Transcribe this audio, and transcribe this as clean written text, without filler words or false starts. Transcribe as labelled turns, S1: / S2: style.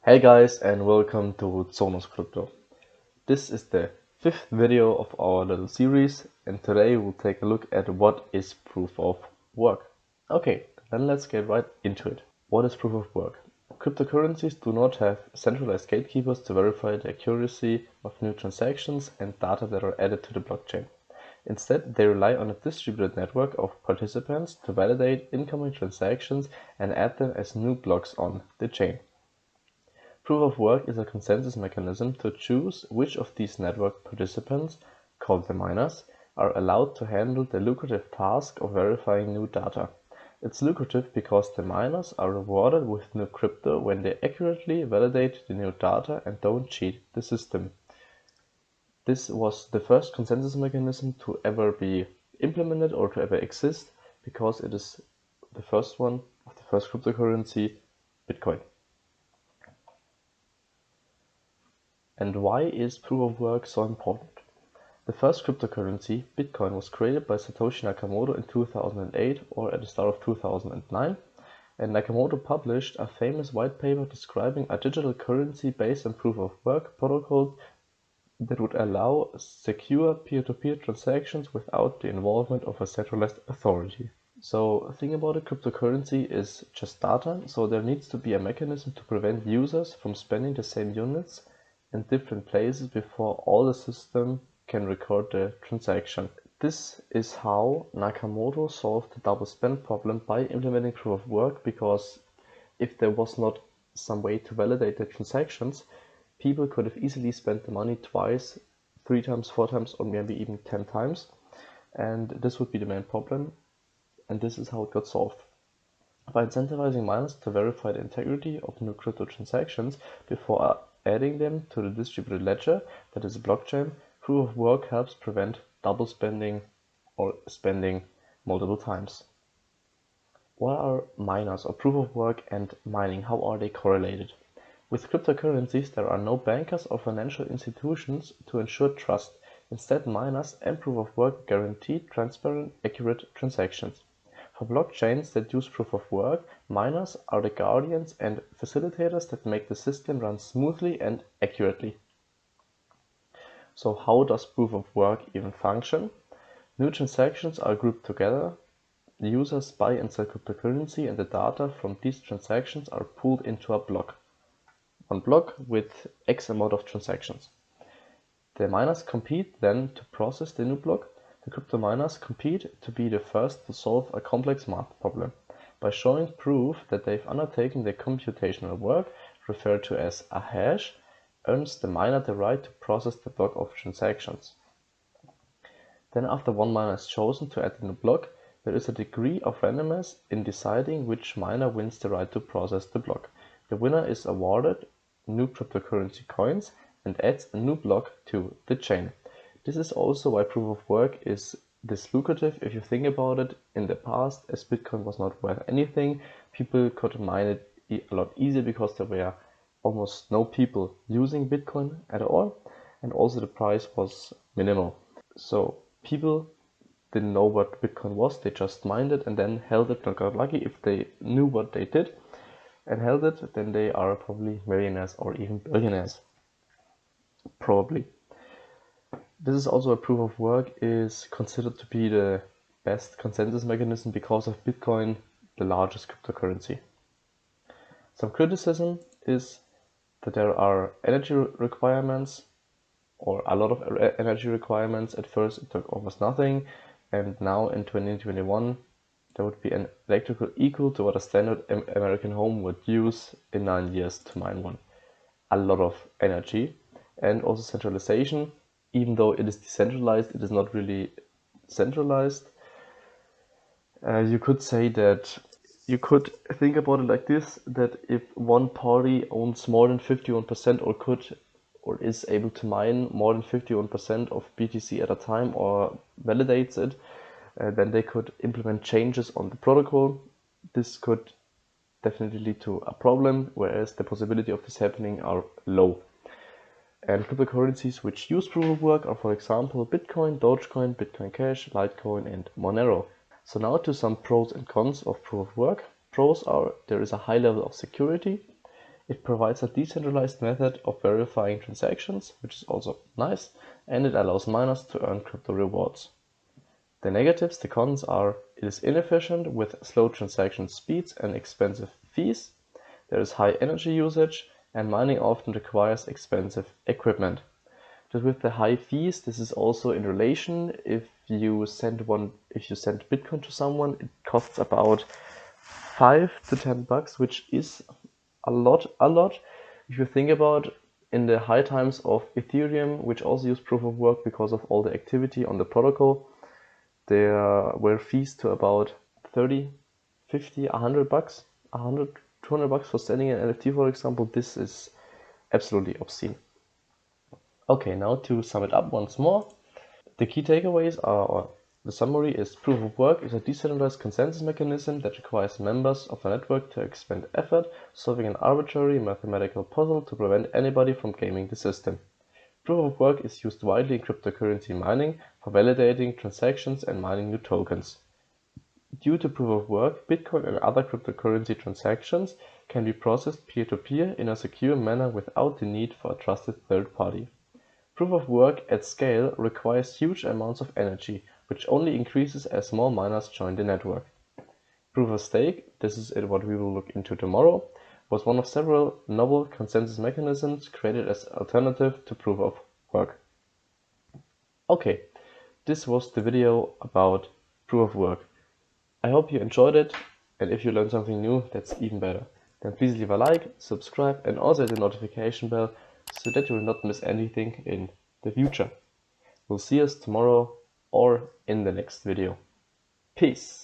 S1: Hey guys, and welcome to Zonos Crypto. This is the fifth video of our little series, and today we'll take a look at what is proof of work. Okay, then let's get right into it. What is proof of work? Cryptocurrencies do not have centralized gatekeepers to verify the accuracy of new transactions and data that are added to the blockchain. Instead, they rely on a distributed network of participants to validate incoming transactions and add them as new blocks on the chain. Proof of work is a consensus mechanism to choose which of these network participants, called the miners, are allowed to handle the lucrative task of verifying new data. It's lucrative because the miners are rewarded with new crypto when they accurately validate the new data and don't cheat the system. This was the first consensus mechanism to ever be implemented or to ever exist because it is the first one of the first cryptocurrency, Bitcoin. And why is proof of work so important? The first cryptocurrency, Bitcoin, was created by Satoshi Nakamoto in 2008 or at the start of 2009, and Nakamoto published a famous white paper describing a digital currency based on proof of work protocol that would allow secure peer-to-peer transactions without the involvement of a centralized authority. So think about it, cryptocurrency is just data, so there needs to be a mechanism to prevent users from spending the same units in different places before all the system can record the transaction. This is how Nakamoto solved the double spend problem by implementing proof of work, because if there was not some way to validate the transactions, people could have easily spent the money twice, 3 times, 4 times, or maybe even 10 times, and this would be the main problem, and this is how it got solved. By incentivizing miners to verify the integrity of new crypto transactions before adding them to the distributed ledger, that is a blockchain, proof of work helps prevent double spending or spending multiple times. What are miners or proof of work and mining? How are they correlated? With cryptocurrencies, there are no bankers or financial institutions to ensure trust. Instead, miners and proof of work guarantee transparent, accurate transactions. For blockchains that use proof of work, miners are the guardians and facilitators that make the system run smoothly and accurately. So how does proof of work even function? New transactions are grouped together. The users buy and sell cryptocurrency, and the data from these transactions are pooled into a block. One block with X amount of transactions. The miners compete then to process the new block. The crypto miners compete to be the first to solve a complex math problem. By showing proof that they've undertaken the computational work, referred to as a hash, earns the miner the right to process the block of transactions. Then after one miner is chosen to add the new block, there is a degree of randomness in deciding which miner wins the right to process the block. The winner is awarded new cryptocurrency coins and adds a new block to the chain. This is also why proof of work is this lucrative. If you think about it, in the past, as Bitcoin was not worth anything, people could mine it a lot easier because there were almost no people using Bitcoin at all, and also the price was minimal. So people didn't know what Bitcoin was, they just mined it and then held it and got lucky. If they knew what they did and held it, then they are probably millionaires or even billionaires. Probably. This is also a proof of work is considered to be the best consensus mechanism because of Bitcoin, the largest cryptocurrency. Some criticism is that there are energy requirements, or a lot of energy requirements. At first it took almost nothing, and now in 2021 there would be an electrical equal to what a standard American home would use in 9 years to mine one. A lot of energy. And also centralization. Even though it is decentralized, it is not really centralized. You could say that you could think about it like this, that if one party owns more than 51% or is able to mine more than 51% of BTC at a time or validates it, then they could implement changes on the protocol. This could definitely lead to a problem, whereas the possibility of this happening are low. And cryptocurrencies which use proof of work are, for example, Bitcoin, Dogecoin, Bitcoin Cash, Litecoin, and Monero. So now to some pros and cons of proof of work. Pros are there is a high level of security. It provides a decentralized method of verifying transactions, which is also nice, and it allows miners to earn crypto rewards. The negatives, the cons are: it is inefficient with slow transaction speeds and expensive fees, there is high energy usage, and mining often requires expensive equipment. Just with the high fees, this is also in relation. If you send Bitcoin to someone, it costs about $5 to $10, which is a lot. If you think about in the high times of Ethereum, which also use proof of work because of all the activity on the protocol, there were fees to about 30, 50, $100, $200 for sending an NFT, for example. This is absolutely obscene. Okay, now to sum it up once more. The key takeaways are, or the summary is: proof of work is a decentralized consensus mechanism that requires members of a network to expend effort solving an arbitrary mathematical puzzle to prevent anybody from gaming the system. Proof of work is used widely in cryptocurrency mining for validating transactions and mining new tokens. Due to proof of work, Bitcoin and other cryptocurrency transactions can be processed peer-to-peer in a secure manner without the need for a trusted third party. Proof of work at scale requires huge amounts of energy, which only increases as more miners join the network. Proof of stake, this is what we will look into tomorrow, was one of several novel consensus mechanisms created as alternative to proof of work. Okay, this was the video about proof of work. I hope you enjoyed it, and if you learned something new, that's even better. Then please leave a like, subscribe, and also hit the notification bell so that you will not miss anything in the future. We'll see us tomorrow or in the next video. Peace!